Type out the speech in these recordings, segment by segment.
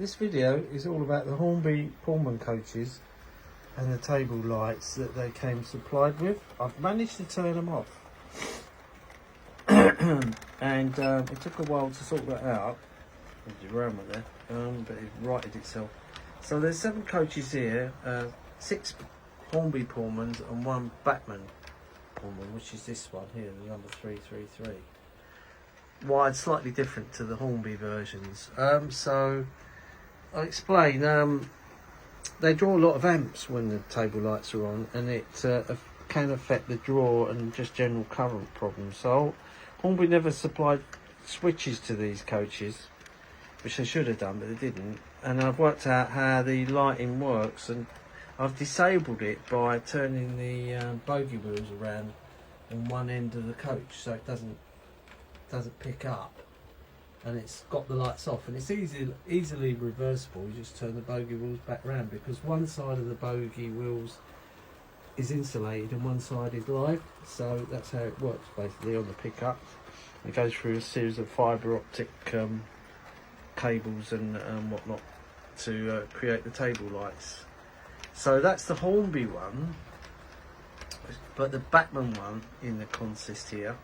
This video is all about the Hornby Pullman coaches and the table lights that they came supplied with. I've managed to turn them off and it took a while to sort that out. There's a rammer there, but it righted itself. So there's 7 coaches here, 6 Hornby Pullmans and 1 Batman Pullman, which is this one here, the number 333. Wired slightly different to the Hornby versions. So I'll explain. They draw a lot of amps when the table lights are on, and it can affect the draw and just general current problems. So Hornby never supplied switches to these coaches, which they should have done, but they didn't. And I've worked out how the lighting works, and I've disabled it by turning the bogey wheels around on one end of the coach, so it doesn't pick up, and it's got the lights off, and it's easily reversible. You just turn the bogey wheels back round, because one side of the bogey wheels is insulated and one side is live, so that's how it works basically on the pickup. It goes through a series of fibre optic cables and whatnot to create the table lights. So that's the Hornby one, but the Batman one in the consist here,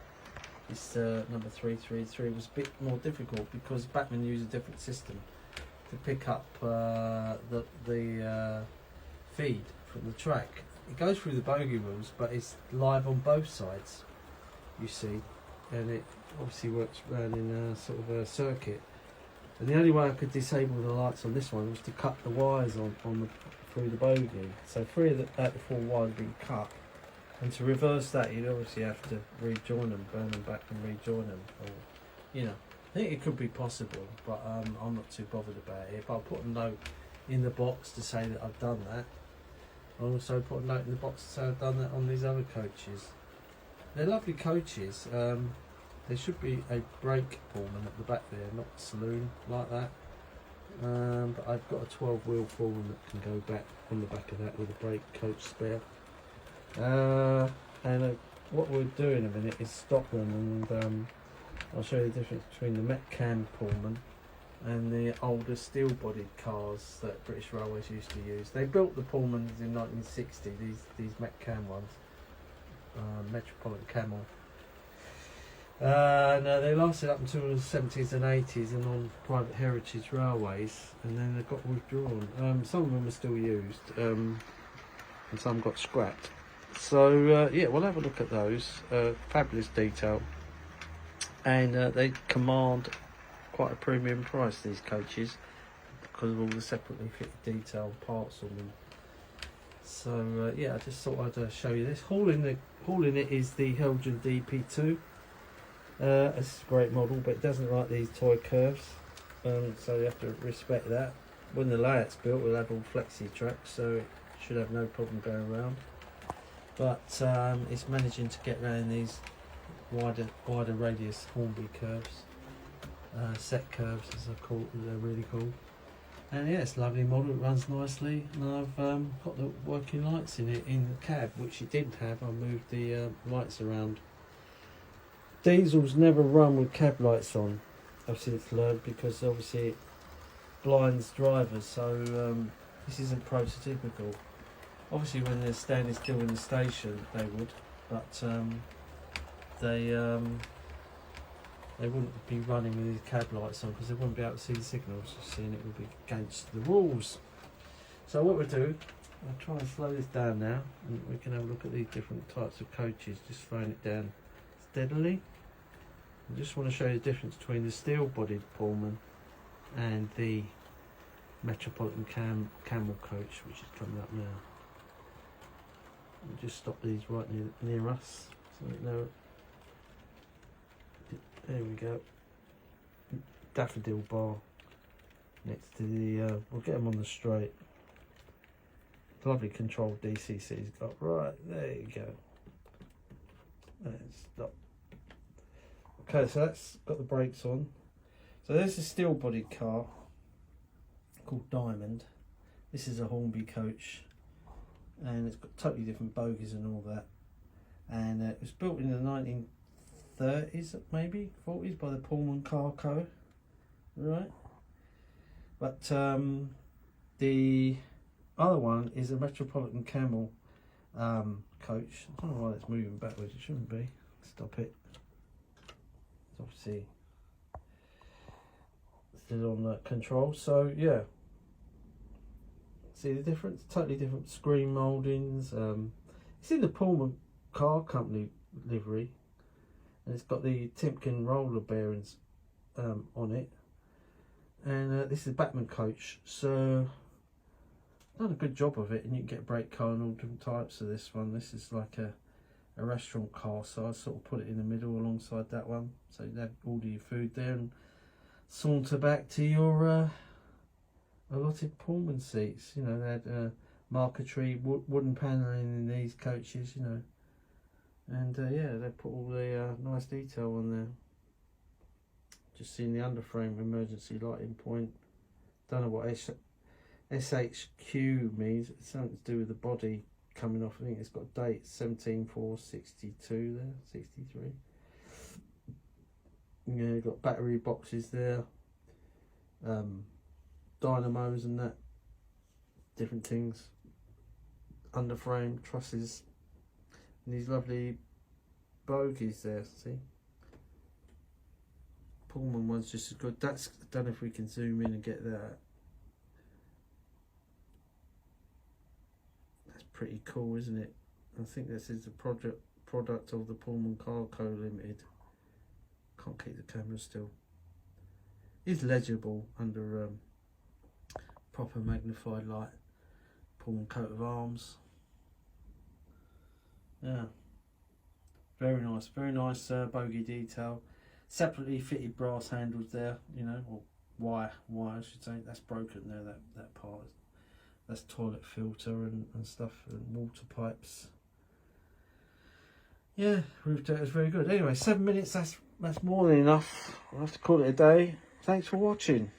this number 333, was a bit more difficult because Batman used a different system to pick up the feed from the track. It goes through the bogey wheels, but it's live on both sides, you see, and it obviously works around in a sort of a circuit. And the only way I could disable the lights on this one was to cut the wires through the bogey. So 3 out of the 4 wires being cut. And to reverse that, you'd obviously have to rejoin them, burn them back and rejoin them. Or, you know, I think it could be possible, but I'm not too bothered about it. If I'll put a note in the box to say that I've done that. I'll also put a note in the box to say I've done that on these other coaches. They're lovely coaches. There should be a brake Pullman at the back there, not a saloon like that. But I've got a 12-wheel Pullman that can go back on the back of that with a brake coach spare. What we'll do in a minute is stop them, and I'll show you the difference between the Metcam Pullman and the older steel-bodied cars that British Railways used to use. They built the Pullmans in 1960, these Metcam ones, Metropolitan Camel. No, they lasted up until the 70s and 80s and on private heritage railways, and then they got withdrawn. Some of them are still used, and some got scrapped. So yeah, we'll have a look at those. Fabulous detail, and they command quite a premium price, these coaches, because of all the separately fitted detail parts on them. So yeah, I just thought I'd show you this. Hauling it is the Helgen DP2. It's a great model, but it doesn't like these toy curves, so you have to respect that. When the layout's built, we'll have all flexi tracks, so it should have no problem going around. But it's managing to get around these wider radius Hornby curves, set curves as they're called. They're really cool. And yeah, it's a lovely model. It runs nicely, and I've got the working lights in it in the cab, which it didn't have. I moved the lights around. Diesels never run with cab lights on, I've since learned, because obviously it blinds drivers. So this isn't prototypical. Obviously, when they're standing still in the station, they would, but they wouldn't be running with these cab lights on, because they wouldn't be able to see the signals. You see, and it would be against the rules. So what we'll do, I'll try and slow this down now, and we can have a look at these different types of coaches. Just throwing it down steadily. I just want to show you the difference between the steel-bodied Pullman and the Metropolitan Camel coach, which is coming up now. We'll just stop these right near us, so we know. There we go. Daffodil bar next to the. We'll get them on the straight. Lovely controlled DCC's got right there. You go. And stop. Okay, so that's got the brakes on. So there's a steel-bodied car called Diamond. This is a Hornby coach, and it's got totally different bogies and all that. And it was built in the 1930s, maybe 40s, by the Pullman Car Co. Right. But the other one is a Metropolitan Camel coach. I don't know why it's moving backwards, it shouldn't be. Stop it. It's obviously still on the control, so yeah. See the difference? Totally different screen mouldings. It's in the Pullman car company livery, and it's got the Timken roller bearings on it. And this is Batman coach, so done a good job of it, and you can get a brake car and all different types of this one. This is like a restaurant car, so I sort of put it in the middle alongside that one, so you have order your food there and saunter back to your allotted Pullman seats. You know, they had marquetry wooden panelling in these coaches, you know, and yeah, they put all the nice detail on there. Just seeing the underframe emergency lighting point. Don't know what SHQ means. It's something to do with the body coming off. I think it's got date 17/4/62 there, 63. Yeah, got battery boxes there, dynamos and that, different things. Underframe trusses, and these lovely bogies there. See, Pullman one's just as good. That's, I don't know if we can zoom in and get that. That's pretty cool, isn't it? I think this is the product of the Pullman Car Co Limited. Can't keep the camera still. It's legible under proper magnified light. Pullman coat of arms. Yeah, very nice bogie detail. Separately fitted brass handles there, you know, or wire I should say. That's broken there, that part. That's toilet filter and stuff, and water pipes. Yeah, roof deck is very good. Anyway, 7 minutes, that's more than enough. I'll have to call it a day. Thanks for watching.